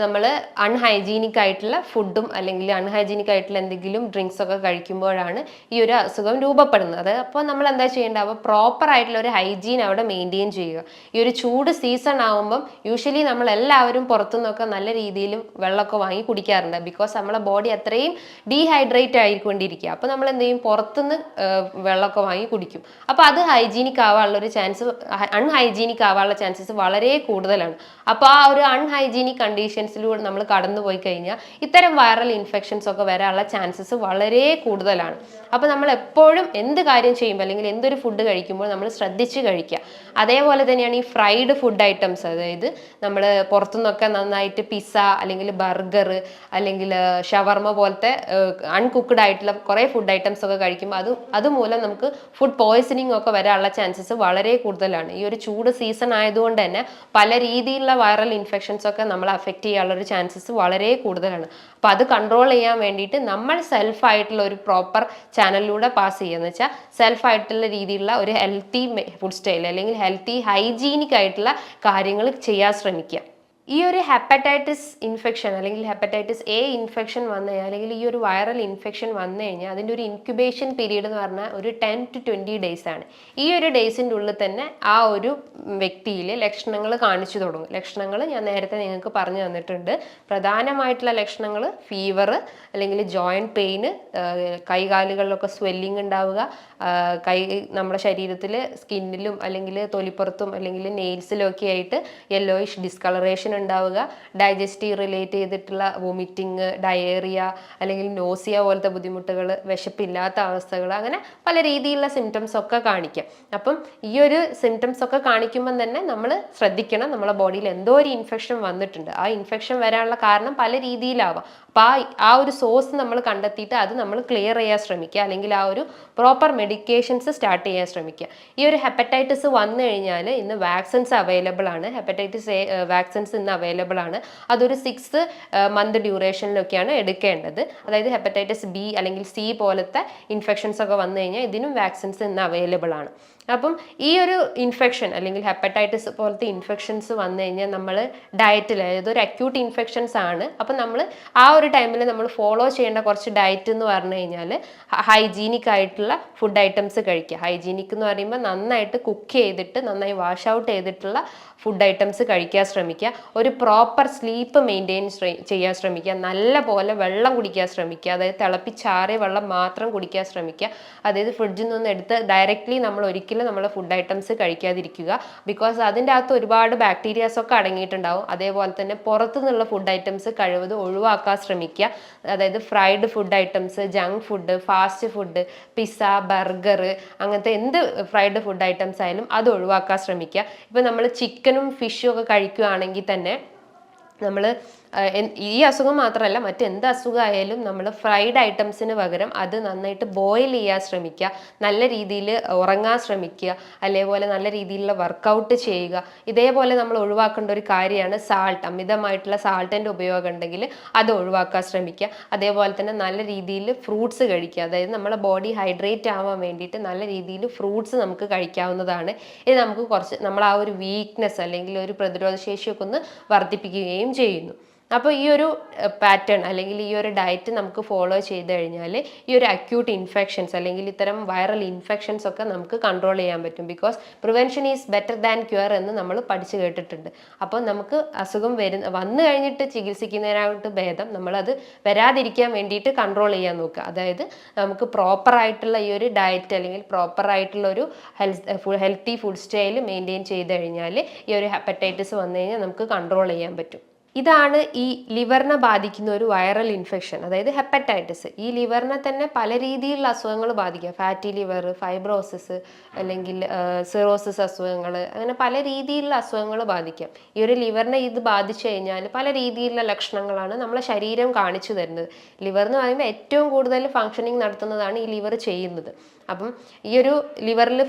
A: നമ്മൾ അൺഹൈജീനിക് ആയിട്ടുള്ള ഫുഡും അല്ലെങ്കിൽ അൺഹൈജീനിക് ആയിട്ടുള്ള എന്തെങ്കിലും ഡ്രിങ്ക്സ് ഒക്കെ കഴിക്കുമ്പോഴാണ് ഈ ഒരു അസുഖം രൂപപ്പെടുന്നത്. അപ്പോൾ നമ്മൾ എന്താ ചെയ്യേണ്ടത്, അപ്പോൾ പ്രോപ്പർ ആയിട്ടുള്ള ഒരു ഹൈജീൻ അവിടെ മെയിൻറ്റെയിൻ ചെയ്യുക. ഈ ഒരു ചൂട് സീസൺ ആകുമ്പം യൂഷ്വലി നമ്മൾ എല്ലാവരും പുറത്തുനിന്നൊക്കെ നല്ല രീതിയിൽ വെള്ളമൊക്കെ വാങ്ങി കുടിക്കാറുണ്ട്. ബിക്കോസ് നമ്മളെ ബോഡി അത്രയും ഡീഹൈഡ്രേറ്റ് ആയിക്കൊണ്ടിരിക്കുക. അപ്പോൾ നമ്മൾ എന്ത് ചെയ്യും, പുറത്തുനിന്ന് വെള്ളമൊക്കെ വാങ്ങി കുടിക്കും. അപ്പോൾ അത് ഹൈജീനിക് ആവാനുള്ള ഒരു ചാൻസ്, അൺഹൈജീനിക് ആവാനുള്ള ചാൻസസ് വളരെ കൂടുതലാണ്. അപ്പോൾ ആ ഒരു അൺഹൈജീനിക് കണ്ടീഷൻസിലൂടെ നമ്മൾ കടന്നുപോയി കഴിഞ്ഞാൽ ഇത്തരം വൈറൽ ഇൻഫെക്ഷൻസ് ഒക്കെ വരാനുള്ള ചാൻസസ് വളരെ കൂടുതലാണ്. അപ്പോൾ നമ്മൾ എപ്പോഴും എന്ത് കാര്യം ചെയ്യുമ്പോൾ അല്ലെങ്കിൽ എന്തൊരു ഫുഡ് കഴിക്കുമ്പോൾ നമ്മൾ ശ്രദ്ധിച്ച് കഴിക്കുക. അതേപോലെ തന്നെയാണ് ഈ ഫ്രൈഡ് ഫുഡ് ഐറ്റംസ്. അതായത് നമ്മൾ പുറത്തുനിന്നൊക്കെ നന്നായിട്ട് പിസ്സ അല്ലെങ്കിൽ ബർഗർ അല്ലെങ്കിൽ ഷവർമ പോലത്തെ അൺകുക്ക്ഡ് ആയിട്ടുള്ള കുറേ ഫുഡ് ഐറ്റംസ് ഒക്കെ കഴിക്കുമ്പോൾ അതുമൂലം നമുക്ക് ഫുഡ് പോയ്സണിങ് ഒക്കെ വരാനുള്ള ചാൻസസ് വളരെ കൂടുതലാണ്. ഈ ഒരു ചൂട് സീസൺ ആയതുകൊണ്ട് തന്നെ പല രീതിയിലുള്ള വൈറൽ ഇൻഫെക്ഷൻസ് ഒക്കെ നമ്മൾ അഫക്റ്റ് ചെയ്യാനുള്ള ഒരു ചാൻസസ് വളരെ കൂടുതലാണ്. അപ്പോൾ അത് കൺട്രോൾ ചെയ്യാൻ വേണ്ടിയിട്ട് നമ്മൾ സെൽഫായിട്ടുള്ള ഒരു പ്രോപ്പർ ചാനലിലൂടെ പാസ് ചെയ്യുക എന്ന് വെച്ചാൽ സെൽഫായിട്ടുള്ള രീതിയിലുള്ള ഒരു ഹെൽത്തി ഫുഡ് സ്റ്റൈൽ അല്ലെങ്കിൽ ഹെൽത്തി ഹൈജീനിക് ആയിട്ടുള്ള കാര്യങ്ങൾ ചെയ്യാൻ ശ്രമിക്കുക. ഈ ഒരു ഹെപ്പറ്റൈറ്റിസ് ഇൻഫെക്ഷൻ അല്ലെങ്കിൽ ഹെപ്പറ്റൈറ്റിസ് A ഇൻഫെക്ഷൻ വന്നു കഴിഞ്ഞാൽ അല്ലെങ്കിൽ ഈ ഒരു വൈറൽ ഇൻഫെക്ഷൻ വന്നു കഴിഞ്ഞാൽ അതിൻ്റെ ഒരു ഇൻക്യുബേഷൻ പീരീഡ് എന്ന് പറഞ്ഞാൽ ഒരു 10 to 20 days ആണ്. ഈ ഒരു ഡേയ്സിൻ്റെ ഉള്ളിൽ തന്നെ ആ ഒരു വ്യക്തിയിൽ ലക്ഷണങ്ങൾ കാണിച്ചു തുടങ്ങും. ലക്ഷണങ്ങൾ ഞാൻ നേരത്തെ നിങ്ങൾക്ക് പറഞ്ഞു തന്നിട്ടുണ്ട്. പ്രധാനമായിട്ടുള്ള ലക്ഷണങ്ങൾ ഫീവർ അല്ലെങ്കിൽ ജോയിൻറ്റ് പെയിന്, കൈകാലുകളിലൊക്കെ സ്വെല്ലിങ് ഉണ്ടാവുക, നമ്മുടെ ശരീരത്തിൽ സ്കിന്നിലും അല്ലെങ്കിൽ തൊലിപ്പുറത്തും അല്ലെങ്കിൽ നെയിൽസിലും ഒക്കെ ആയിട്ട് യെല്ലോയിഷ് ഡിസ്കളറേഷൻ ഉണ്ടാവുക, ഡൈജസ്റ്റീവ് റിലേറ്റ് ചെയ്തിട്ടുള്ള വോമിറ്റിങ്, ഡയേറിയ അല്ലെങ്കിൽ നോസിയ പോലത്തെ ബുദ്ധിമുട്ടുകൾ, വിശപ്പില്ലാത്ത അവസ്ഥകൾ, അങ്ങനെ പല രീതിയിലുള്ള സിംറ്റംസ് ഒക്കെ കാണിക്കാം. അപ്പം ഈ ഒരു സിംറ്റംസ് ഒക്കെ കാണിക്കുമ്പം തന്നെ നമ്മൾ ശ്രദ്ധിക്കണം, നമ്മളെ ബോഡിയിൽ എന്തോ ഒരു ഇൻഫെക്ഷൻ വന്നിട്ടുണ്ട്. ആ ഇൻഫെക്ഷൻ വരാനുള്ള കാരണം പല രീതിയിലാവാം. അപ്പോൾ ആ ഒരു സോഴ്സ് നമ്മൾ കണ്ടെത്തിയിട്ട് അത് നമ്മൾ ക്ലിയർ ചെയ്യാൻ ശ്രമിക്കുക, അല്ലെങ്കിൽ ആ ഒരു പ്രോപ്പർ മെഡിക്കേഷൻസ് സ്റ്റാർട്ട് ചെയ്യാൻ ശ്രമിക്കുക. ഈ ഒരു ഹെപ്പറ്റൈറ്റിസ് വന്നു കഴിഞ്ഞാൽ ഇന്ന് വാക്സിൻസ് അവൈലബിൾ ആണ്. ഹെപ്പറ്റൈറ്റിസ് A വാക്സിൻസ് ഇന്ന് അവൈലബിൾ ആണ്. അതൊരു 6 month ഡ്യൂറേഷനിലൊക്കെയാണ് എടുക്കേണ്ടത്. അതായത് ഹെപ്പറ്റൈറ്റിസ് B അല്ലെങ്കിൽ C പോലത്തെ ഇൻഫെക്ഷൻസ് ഒക്കെ വന്നു കഴിഞ്ഞാൽ ഇതിനും വാക്സിൻസ് ഇന്ന് അവൈലബിൾ ആണ്. അപ്പം ഈ ഒരു ഇൻഫെക്ഷൻ അല്ലെങ്കിൽ ഹെപ്പറ്റൈറ്റിസ് പോലത്തെ ഇൻഫെക്ഷൻസ് വന്നു കഴിഞ്ഞാൽ നമ്മൾ ഡയറ്റിൽ, അതായത് ഒരു അക്യൂട്ട് ഇൻഫെക്ഷൻസ് ആണ്, അപ്പം നമ്മൾ ആ ഒരു ടൈമിൽ നമ്മൾ ഫോളോ ചെയ്യേണ്ട കുറച്ച് ഡയറ്റ് എന്ന് പറഞ്ഞു കഴിഞ്ഞാൽ ഹൈജീനിക് ആയിട്ടുള്ള ഫുഡ് ഐറ്റംസ് കഴിക്കുക. ഹൈജീനിക് എന്ന് പറയുമ്പോൾ നന്നായിട്ട് കുക്ക് ചെയ്തിട്ട് നന്നായി വാഷ് ഔട്ട് ചെയ്തിട്ടുള്ള ഫുഡ് ഐറ്റംസ് കഴിക്കാൻ ശ്രമിക്കുക. ഒരു പ്രോപ്പർ സ്ലീപ്പ് മെയിൻറ്റെയിൻ ചെയ്യാൻ ശ്രമിക്കുക. നല്ല പോലെ വെള്ളം കുടിക്കാൻ ശ്രമിക്കുക. അതായത് തിളപ്പിച്ചാറിയ വെള്ളം മാത്രം കുടിക്കാൻ ശ്രമിക്കുക. അതായത് ഫ്രിഡ്ജിൽ നിന്ന് എടുത്ത് ഡയറക്റ്റ്ലി നമ്മൾ ഒരിക്കലും നമ്മൾ ഫുഡ് ഐറ്റംസ് കഴിക്കാതിരിക്കുക. ബിക്കോസ് അതിൻ്റെ അകത്ത് ഒരുപാട് ബാക്ടീരിയാസ് ഒക്കെ അടങ്ങിയിട്ടുണ്ടാവും. അതേപോലെ തന്നെ പുറത്തു നിന്നുള്ള ഫുഡ് ഐറ്റംസ് കഴിവതും ഒഴിവാക്കാൻ ശ്രമിക്കുക. അതായത് fried food items, junk food, fast food, pizza, burger, അങ്ങനത്തെ എന്ത് ഫ്രൈഡ് ഫുഡ് ഐറ്റംസ് ആയാലും അത് ഒഴിവാക്കാൻ ശ്രമിക്കുക. ഇപ്പം നമ്മൾ ചിക്കനും ഫിഷും ഒക്കെ കഴിക്കുകയാണെങ്കിൽ തന്നെ നമ്മൾ ഈ അസുഖം മാത്രമല്ല മറ്റെന്ത് അസുഖമായാലും നമ്മൾ ഫ്രൈഡ് ഐറ്റംസിന് പകരം അത് നന്നായിട്ട് ബോയിൽ ചെയ്യാൻ ശ്രമിക്കുക, നല്ല രീതിയിൽ ഉറങ്ങാൻ ശ്രമിക്കുക, അതേപോലെ നല്ല രീതിയിലുള്ള വർക്കൗട്ട് ചെയ്യുക. ഇതേപോലെ നമ്മൾ ഒഴിവാക്കേണ്ട ഒരു കാര്യമാണ് സാൾട്ട്. അമിതമായിട്ടുള്ള സാൾട്ടിൻ്റെ ഉപയോഗം ഉണ്ടെങ്കിൽ അത് ഒഴിവാക്കാൻ ശ്രമിക്കുക. അതേപോലെ തന്നെ നല്ല രീതിയിൽ ഫ്രൂട്ട്സ് കഴിക്കുക. അതായത് നമ്മളെ ബോഡി ഹൈഡ്രേറ്റ് ആവാൻ വേണ്ടിയിട്ട് നല്ല രീതിയിൽ ഫ്രൂട്ട്സ് നമുക്ക് കഴിക്കാവുന്നതാണ്. ഇത് നമുക്ക് കുറച്ച് നമ്മൾ ആ ഒരു വീക്ക്നെസ് അല്ലെങ്കിൽ ഒരു പ്രതിരോധ ശേഷിയൊക്കെ ഒന്ന് വർദ്ധിപ്പിക്കുകയും ചെയ്യുന്നു. അപ്പോൾ ഈ ഒരു പാറ്റേൺ അല്ലെങ്കിൽ ഈ ഒരു ഡയറ്റ് നമുക്ക് ഫോളോ ചെയ്ത് കഴിഞ്ഞാൽ ഈ ഒരു അക്യൂട്ട് ഇൻഫെക്ഷൻസ് അല്ലെങ്കിൽ ഇത്തരം വൈറൽ ഇൻഫെക്ഷൻസ് ഒക്കെ നമുക്ക് കൺട്രോൾ ചെയ്യാൻ പറ്റും. Because prevention is better than cure എന്ന് നമ്മൾ പഠിച്ചു കേട്ടിട്ടുണ്ട്. അപ്പോൾ നമുക്ക് അസുഖം വന്നു കഴിഞ്ഞിട്ട് ചികിത്സിക്കുന്നതിനായിട്ട് ഭേദം നമ്മളത് വരാതിരിക്കാൻ വേണ്ടിയിട്ട് കൺട്രോൾ ചെയ്യാൻ നോക്കുക. അതായത് നമുക്ക് പ്രോപ്പറായിട്ടുള്ള ഈ ഒരു ഡയറ്റ് അല്ലെങ്കിൽ പ്രോപ്പറായിട്ടുള്ള ഒരു ഹെൽത്തി ഫുഡ് സ്റ്റൈൽ മെയിൻറ്റെയിൻ ചെയ്ത് കഴിഞ്ഞാൽ ഈ ഒരു ഹെപ്പറ്റൈറ്റിസ് വന്നു കഴിഞ്ഞാൽ നമുക്ക് കൺട്രോൾ ചെയ്യാൻ പറ്റും. ഇതാണ് ഈ ലിവറിനെ ബാധിക്കുന്ന ഒരു വൈറൽ ഇൻഫെക്ഷൻ, അതായത് ഹെപ്പറ്റൈറ്റിസ്. ഈ ലിവറിനെ തന്നെ പല രീതിയിലുള്ള അസുഖങ്ങൾ ബാധിക്കുക. ഫാറ്റി ലിവർ, ഫൈബ്രോസിസ്, അല്ലെങ്കിൽ സിറോസിസ് അസുഖങ്ങൾ, അങ്ങനെ പല രീതിയിലുള്ള അസുഖങ്ങൾ ബാധിക്കാം. ഈ ഒരു ലിവറിനെ ഇത് ബാധിച്ചു കഴിഞ്ഞാൽ പല രീതിയിലുള്ള ലക്ഷണങ്ങളാണ് നമ്മളെ ശരീരം കാണിച്ചു തരുന്നത്. ലിവർ എന്ന് പറയുമ്പോൾ ഏറ്റവും കൂടുതൽ ഫങ്ഷനിങ് നടത്തുന്നതാണ് ഈ ലിവർ ചെയ്യുന്നത്. അപ്പം ഈ ഒരു ലിവറിൽ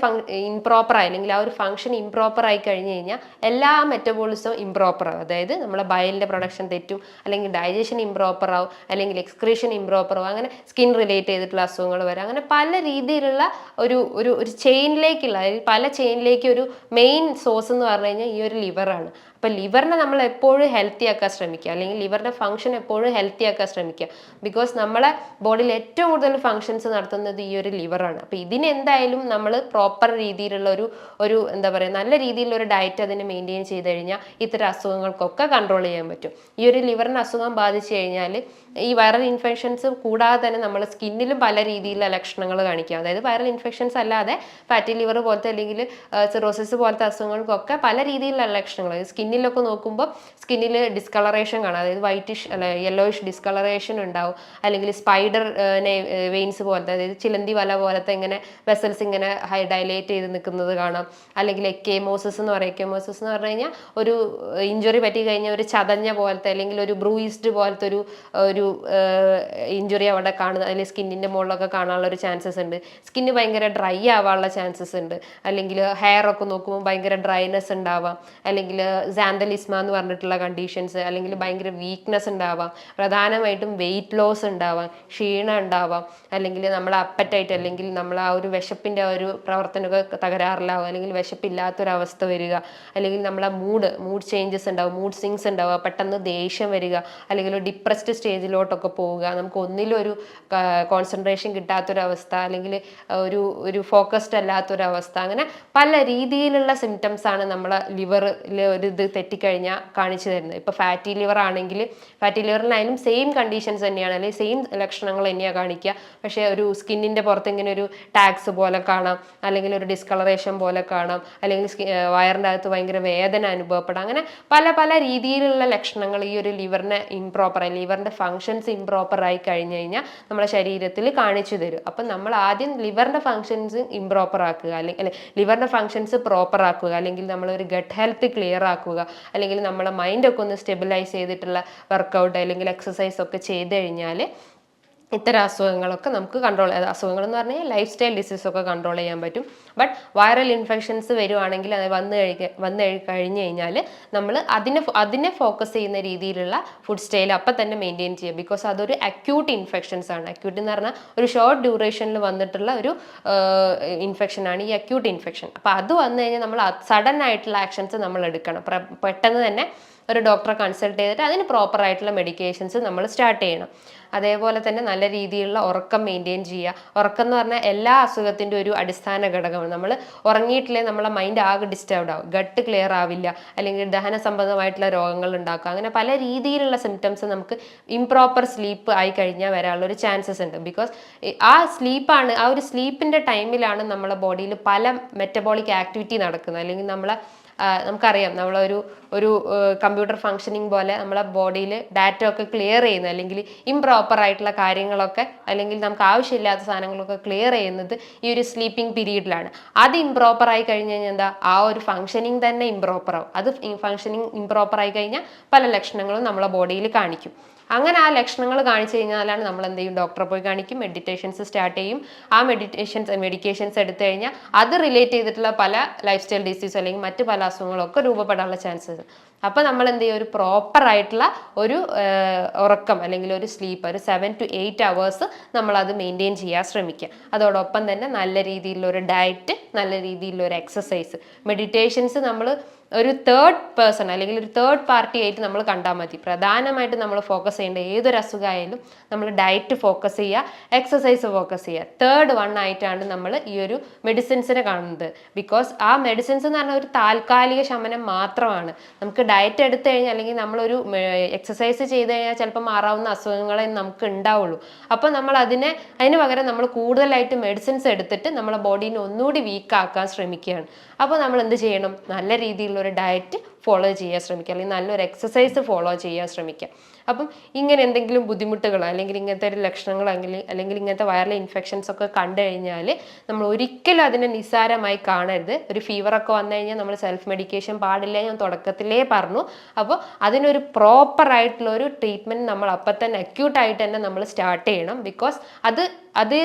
A: ഇംപ്രോപ്പറായി അല്ലെങ്കിൽ ആ ഒരു ഫംഗ്ഷൻ ഇംപ്രോപ്പർ ആയി കഴിഞ്ഞ് കഴിഞ്ഞാൽ എല്ലാ മെറ്റബോളിസവും ഇംപ്രോപ്പർ ആവും. അതായത് നമ്മളെ ബയലിൻ്റെ പ്രൊഡക്ഷൻ തെറ്റും, അല്ലെങ്കിൽ ഡൈജഷൻ ഇംപ്രോപ്പർ ആവും, അല്ലെങ്കിൽ എക്സ്ക്രീഷൻ ഇംപ്രോപ്പർ ആവും, അങ്ങനെ സ്കിൻ റിലേറ്റ് ചെയ്തിട്ടുള്ള അസുഖങ്ങൾ വരാം. അങ്ങനെ പല രീതിയിലുള്ള ഒരു ഒരു ഒരു ചെയിനിലേക്കുള്ള, അതായത് പല ചെയിനിലേക്ക് ഒരു മെയിൻ സോഴ്സ് എന്ന് പറഞ്ഞു കഴിഞ്ഞാൽ ഈ ഒരു ലിവറാണ്. അപ്പം ലിവറിനെ നമ്മൾ എപ്പോഴും ഹെൽത്തി ആക്കാൻ ശ്രമിക്കുക, അല്ലെങ്കിൽ ലിവറിൻ്റെ ഫംഗ്ഷൻ എപ്പോഴും ഹെൽത്തി ആക്കാൻ ശ്രമിക്കുക. ബിക്കോസ് നമ്മളെ ബോഡിയിൽ ഏറ്റവും കൂടുതൽ ഫങ്ഷൻസ് നടത്തുന്നത് ഈ ഒരു ലിവറാണ്. അപ്പോൾ ഇതിനെന്തായാലും നമ്മൾ പ്രോപ്പർ രീതിയിലുള്ള ഒരു എന്താ പറയുക നല്ല രീതിയിലുള്ള ഒരു ഡയറ്റ് അതിന് മെയിൻറ്റെയിൻ ചെയ്ത് കഴിഞ്ഞാൽ ഇത്തരം അസുഖങ്ങൾക്കൊക്കെ കൺട്രോൾ ചെയ്യാൻ പറ്റും. ഈ ഒരു ലിവറിന് അസുഖം ബാധിച്ചു കഴിഞ്ഞാൽ ഈ വൈറൽ ഇൻഫെക്ഷൻസ് കൂടാതെ തന്നെ നമ്മൾ സ്കിന്നിലും പല രീതിയിലുള്ള ലക്ഷണങ്ങൾ കാണിക്കാം. അതായത് വൈറൽ ഇൻഫെക്ഷൻസ് അല്ലാതെ ഫാറ്റി ലിവർ പോലത്തെ അല്ലെങ്കിൽ സിറോസിസ് പോലത്തെ അസുഖങ്ങൾക്കൊക്കെ പല രീതിയിലുള്ള ലക്ഷണങ്ങൾ. സ്കിന്നിലൊക്കെ നോക്കുമ്പോൾ സ്കിന്നിൽ ഡിസ്കളറേഷൻ കാണാം, അതായത് വൈറ്റിഷ് അല്ല യെല്ലോയിഷ് ഡിസ്കളറേഷൻ ഉണ്ടാവും, അല്ലെങ്കിൽ സ്പൈഡർ വെയിൻസ് പോലത്തെ, അതായത് ചിലന്തി വല പോലത്തെ ഇങ്ങനെ വെസൽസ് ഇങ്ങനെ ഡയലേറ്റ് ചെയ്ത് നിൽക്കുന്നത് കാണാം. അല്ലെങ്കിൽ എക്കേമോസിസ് എന്ന് പറയും. എക്കേമോസിസ് എന്ന് പറഞ്ഞു കഴിഞ്ഞാൽ ഒരു ഇഞ്ചുറി പറ്റി കഴിഞ്ഞാൽ ഒരു ചതഞ്ഞ പോലത്തെ അല്ലെങ്കിൽ ഒരു ബ്രൂയിസ്ഡ് പോലത്തെ ഒരു ഇഞ്ചുറി അവിടെ കാണുന്നത്, അല്ലെങ്കിൽ സ്കിന്നിൻ്റെ മുകളിലൊക്കെ കാണാനുള്ള ഒരു ചാൻസസ് ഉണ്ട്. സ്കിന്ന് ഭയങ്കര ഡ്രൈ ആവാനുള്ള ചാൻസസ് ഉണ്ട്. അല്ലെങ്കിൽ ഹെയർ ഒക്കെ നോക്കുമ്പോൾ ഭയങ്കര ഡ്രൈനെസ് ഉണ്ടാവാം, അല്ലെങ്കിൽ സാന്തലിസ്മ എന്ന് പറഞ്ഞിട്ടുള്ള കണ്ടീഷൻസ്, അല്ലെങ്കിൽ ഭയങ്കര വീക്ക്നെസ് ഉണ്ടാവാം, പ്രധാനമായിട്ടും വെയിറ്റ് ലോസ് ഉണ്ടാവാം, ക്ഷീണം ഉണ്ടാവാം, അല്ലെങ്കിൽ നമ്മളെ അപ്പറ്റൈറ്റ് അല്ലെങ്കിൽ നമ്മൾ ആ ഒരു വിശപ്പിൻ്റെ ഒരു പ്രവർത്തനമൊക്കെ തകരാറിലാവും, അല്ലെങ്കിൽ വിശപ്പില്ലാത്തൊരവസ്ഥ വരിക, അല്ലെങ്കിൽ നമ്മളെ മൂഡ് ചേഞ്ചസ് ഉണ്ടാവും, മൂഡ് സ്വിങ്സ് ഉണ്ടാവുക, പെട്ടെന്ന് ദേഷ്യം വരിക, അല്ലെങ്കിൽ ഒരു ഡിപ്രസ്ഡ് സ്റ്റേജിലോട്ടൊക്കെ പോവുക, നമുക്ക് ഒന്നിലും ഒരു കോൺസെൻട്രേഷൻ കിട്ടാത്തൊരവസ്ഥ, അല്ലെങ്കിൽ ഒരു ഫോക്കസ്ഡ് അല്ലാത്തൊരവസ്ഥ, അങ്ങനെ പല രീതിയിലുള്ള സിംറ്റംസ് ആണ് നമ്മളെ ലിവറിൽ ഒരു ഇത് തെറ്റിക്കഴിഞ്ഞാൽ കാണിച്ചു തരുന്നത്. ഇപ്പോൾ ഫാറ്റി ലിവർ ആണെങ്കിൽ ഫാറ്റി ലിവറിനായാലും സെയിം കണ്ടീഷൻസ് തന്നെയാണ്, അല്ലെങ്കിൽ സെയിം ലക്ഷണങ്ങൾ തന്നെയാണ് കാണിക്കുക. പക്ഷേ ഒരു സ്കിന്നിൻ്റെ പുറത്ത് ഇങ്ങനെ ഒരു ടാക്സ് പോലെ കാണാം, അല്ലെങ്കിൽ ഒരു ഡിസ്കളറേഷൻ പോലെ കാണാം, അല്ലെങ്കിൽ വയറിൻ്റെ അകത്ത് ഭയങ്കര വേദന അനുഭവപ്പെടാം. അങ്ങനെ പല പല രീതിയിലുള്ള ലക്ഷണങ്ങൾ ഈ ഒരു ലിവറിനെ ലിവറിൻ്റെ ഫങ്ഷൻസ് ഇംപ്രോപ്പർ ആയി കഴിഞ്ഞു കഴിഞ്ഞാൽ നമ്മുടെ ശരീരത്തിൽ കാണിച്ചു തരും. അപ്പം നമ്മൾ ആദ്യം ലിവറിൻ്റെ ഫങ്ഷൻസ് ഇംപ്രോപ്പർ ആക്കുക, അല്ലെങ്കിൽ ലിവറിൻ്റെ ഫങ്ഷൻസ് പ്രോപ്പർ ആക്കുക, അല്ലെങ്കിൽ നമ്മളൊരു ഗട്ട് ഹെൽത്ത് ക്ലിയർ ആക്കുക, അല്ലെങ്കിൽ നമ്മളെ മൈൻഡൊക്കെ ഒന്ന് സ്റ്റെബിലൈസ് ചെയ്തിട്ടുള്ള വർക്കൗട്ട് അല്ലെങ്കിൽ എക്സസൈസ് ഒക്കെ ചെയ്ത് കഴിഞ്ഞാൽ ഇത്തരം അസുഖങ്ങളൊക്കെ നമുക്ക് അസുഖങ്ങൾ എന്ന് പറഞ്ഞാൽ ലൈഫ് സ്റ്റൈൽ ഡിസീസൊക്കെ കൺട്രോൾ ചെയ്യാൻ പറ്റും. ബട്ട് വൈറൽ ഇൻഫെക്ഷൻസ് വരുവാണെങ്കിൽ അത് വന്നു കഴിഞ്ഞ് കഴിഞ്ഞാൽ നമ്മൾ അതിനെ ഫോക്കസ് ചെയ്യുന്ന രീതിയിലുള്ള ഫുഡ് സ്റ്റൈൽ അപ്പം തന്നെ മെയിൻറ്റെയിൻ ചെയ്യുക. ബിക്കോസ് അതൊരു അക്യൂട്ട് ഇൻഫെക്ഷൻസ് ആണ്. അക്യൂട്ട് എന്ന് പറഞ്ഞാൽ ഒരു ഷോർട്ട് ഡ്യൂറേഷനിൽ വന്നിട്ടുള്ള ഒരു ഇൻഫെക്ഷനാണ് ഈ അക്യൂട്ട് ഇൻഫെക്ഷൻ. അപ്പോൾ അത് വന്നു കഴിഞ്ഞാൽ നമ്മൾ സഡൻ ആയിട്ടുള്ള ആക്ഷൻസ് നമ്മൾ എടുക്കണം. പെട്ടെന്ന് തന്നെ ഒരു ഡോക്ടറെ കൺസൾട്ട് ചെയ്തിട്ട് അതിന് പ്രോപ്പറായിട്ടുള്ള മെഡിക്കേഷൻസ് നമ്മൾ സ്റ്റാർട്ട് ചെയ്യണം. അതേപോലെ തന്നെ നല്ല രീതിയിലുള്ള ഉറക്കം മെയിൻറ്റെയിൻ ചെയ്യുക. ഉറക്കം എന്ന് പറഞ്ഞാൽ എല്ലാ അസുഖത്തിൻ്റെ ഒരു അടിസ്ഥാന ഘടകമാണ്. നമ്മൾ ഉറങ്ങിയിട്ടില്ലേ നമ്മളെ മൈൻഡ് ആകെ ഡിസ്റ്റർബ്ഡ് ആവും, ഗട്ട് ക്ലിയർ ആവില്ല, അല്ലെങ്കിൽ ദഹന സംബന്ധമായിട്ടുള്ള രോഗങ്ങൾ ഉണ്ടാക്കുക. അങ്ങനെ പല രീതിയിലുള്ള സിംറ്റംസ് നമുക്ക് ഇംപ്രോപ്പർ സ്ലീപ്പ് ആയി കഴിഞ്ഞാൽ വരാനുള്ള ഒരു ചാൻസസ് ഉണ്ട്. ബിക്കോസ് ആ ഒരു സ്ലീപ്പിൻ്റെ ടൈമിലാണ് നമ്മളെ ബോഡിയിൽ പല മെറ്റബോളിക് ആക്ടിവിറ്റി നടക്കുന്നത്, അല്ലെങ്കിൽ നമ്മളെ നമുക്കറിയാം നമ്മളൊരു ഒരു കമ്പ്യൂട്ടർ ഫങ്ഷനിങ് പോലെ നമ്മളെ ബോഡിയിൽ ഡാറ്റ ഒക്കെ ക്ലിയർ ചെയ്യുന്നത്, അല്ലെങ്കിൽ ഇംപ്രോപ്പർ ആയിട്ടുള്ള കാര്യങ്ങളൊക്കെ, അല്ലെങ്കിൽ നമുക്ക് ആവശ്യമില്ലാത്ത സാധനങ്ങളൊക്കെ ക്ലിയർ ചെയ്യുന്നത് ഈ ഒരു സ്ലീപ്പിംഗ് പീരീഡിലാണ്. അത് ഇംപ്രോപ്പർ ആയി കഴിഞ്ഞ് കഴിഞ്ഞാൽ എന്താ, ആ ഒരു ഫങ്ഷനിങ് തന്നെ ഇംപ്രോപ്പർ ആവും. അത് ഫങ്ഷനിങ് ഇംപ്രോപ്പർ ആയി കഴിഞ്ഞാൽ പല ലക്ഷണങ്ങളും നമ്മളെ ബോഡിയിൽ കാണിക്കും. അങ്ങനെ ആ ലക്ഷണങ്ങൾ കാണിച്ചു കഴിഞ്ഞാലാണ് നമ്മൾ എന്ത് ചെയ്യും, ഡോക്ടറെ പോയി കാണിക്കും, മെഡിറ്റേഷൻസ് സ്റ്റാർട്ട് ചെയ്യും. ആ മെഡിക്കേഷൻസ് എടുത്തു കഴിഞ്ഞാൽ അത് റിലേറ്റ് ചെയ്തിട്ടുള്ള പല ലൈഫ് സ്റ്റൈൽ ഡിസീസ് അല്ലെങ്കിൽ മറ്റു പല അസുഖങ്ങളൊക്കെ രൂപപ്പെടാനുള്ള ചാൻസസ്. അപ്പോൾ നമ്മൾ എന്ത് ചെയ്യും, ഒരു പ്രോപ്പർ ആയിട്ടുള്ള ഒരു ഉറക്കം അല്ലെങ്കിൽ ഒരു സ്ലീപ്പ്, ഒരു 7 to 8 hours നമ്മളത് മെയിൻറ്റെയിൻ ചെയ്യാൻ ശ്രമിക്കുക. അതോടൊപ്പം തന്നെ നല്ല രീതിയിലുള്ള ഒരു ഡയറ്റ്, നല്ല രീതിയിലുള്ള ഒരു എക്സസൈസ്, മെഡിറ്റേഷൻസ് നമ്മൾ ഒരു തേർഡ് പേഴ്സൺ അല്ലെങ്കിൽ ഒരു തേർഡ് പാർട്ടി ആയിട്ട് നമ്മൾ കണ്ടാൽ മതി. പ്രധാനമായിട്ട് നമ്മൾ ഫോക്കസ് ചെയ്യേണ്ട ഏതൊരു അസുഖമായാലും നമ്മൾ ഡയറ്റ് ഫോക്കസ് ചെയ്യുക, എക്സസൈസ് ഫോക്കസ് ചെയ്യുക. തേർഡ് വൺ ആയിട്ടാണ് നമ്മൾ ഈ ഒരു മെഡിസിൻസിനെ കാണുന്നത്. ബിക്കോസ് ആ മെഡിസിൻസ് എന്ന് പറഞ്ഞാൽ ഒരു താൽക്കാലിക ശമനം മാത്രമാണ്. നമുക്ക് ഡയറ്റ് എടുത്തു കഴിഞ്ഞാൽ അല്ലെങ്കിൽ നമ്മളൊരു എക്സസൈസ് ചെയ്ത് കഴിഞ്ഞാൽ ചിലപ്പോൾ മാറാവുന്ന അസുഖങ്ങളെ നമുക്ക് ഉണ്ടാവുള്ളൂ. അപ്പോൾ നമ്മൾ അതിന് പകരം നമ്മൾ കൂടുതലായിട്ട് മെഡിസിൻസ് എടുത്തിട്ട് നമ്മളെ ബോഡീനെ ഒന്നുകൂടി വീക്കാക്കാൻ ശ്രമിക്കുകയാണ്. അപ്പോൾ നമ്മൾ എന്ത് ചെയ്യണം, നല്ല രീതിയിലുള്ള ഒരു ഡയറ്റ് ഫോളോ ചെയ്യാൻ ശ്രമിക്കുക, അല്ലെങ്കിൽ നല്ലൊരു എക്സസൈസ് ഫോളോ ചെയ്യാൻ ശ്രമിക്കുക. അപ്പം ഇങ്ങനെ എന്തെങ്കിലും ബുദ്ധിമുട്ടുകളോ അല്ലെങ്കിൽ ഇങ്ങനത്തെ ഒരു ലക്ഷണങ്ങളോ അല്ലെങ്കിൽ ഇങ്ങനത്തെ വൈറൽ ഇൻഫെക്ഷൻസ് ഒക്കെ കണ്ടു കഴിഞ്ഞാൽ നമ്മൾ ഒരിക്കലും അതിനെ നിസ്സാരമായി കാണരുത്. ഒരു ഫീവറൊക്കെ വന്നു കഴിഞ്ഞാൽ നമ്മൾ സെൽഫ് മെഡിക്കേഷൻ പാടില്ല, ഞാൻ തുടക്കത്തിലേ പറഞ്ഞു. അപ്പോൾ അതിനൊരു പ്രോപ്പർ ആയിട്ടുള്ള ഒരു ട്രീറ്റ്മെൻറ്റ് നമ്മൾ അപ്പം തന്നെ അക്യൂട്ടായിട്ട് തന്നെ നമ്മൾ സ്റ്റാർട്ട് ചെയ്യണം. ബിക്കോസ് അത്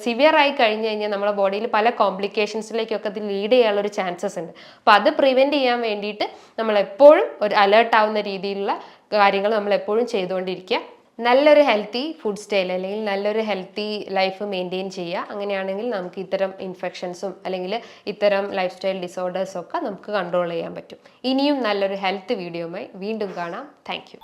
A: സിവിയർ ആയി കഴിഞ്ഞ് കഴിഞ്ഞാൽ നമ്മുടെ ബോഡിയിൽ പല കോംപ്ലിക്കേഷൻസിലേക്കൊക്കെ അത് ലീഡ് ചെയ്യാനുള്ളൊരു ചാൻസസ് ഉണ്ട്. അപ്പോൾ അത് പ്രിവെൻറ്റ് ചെയ്യാൻ വേണ്ടിയിട്ട് നമ്മൾ എപ്പോഴും ഒരു അലേർട്ട് ആവുന്ന രീതിയിലുള്ള കാര്യങ്ങൾ നമ്മൾ എപ്പോഴും ചെയ്തുകൊണ്ടിരിക്കുക. നല്ലൊരു ഹെൽത്തി ഫുഡ് സ്റ്റൈൽ അല്ലെങ്കിൽ നല്ലൊരു ഹെൽത്തി ലൈഫ് മെയിൻറ്റെയിൻ ചെയ്യുക. അങ്ങനെയാണെങ്കിൽ നമുക്ക് ഇത്തരം ഇൻഫെക്ഷൻസും അല്ലെങ്കിൽ ഇത്തരം ലൈഫ് സ്റ്റൈൽ ഡിസോർഡേഴ്സൊക്കെ നമുക്ക് കൺട്രോൾ ചെയ്യാൻ പറ്റും. ഇനിയും നല്ലൊരു ഹെൽത്ത് വീഡിയോയുമായി വീണ്ടും കാണാം. താങ്ക്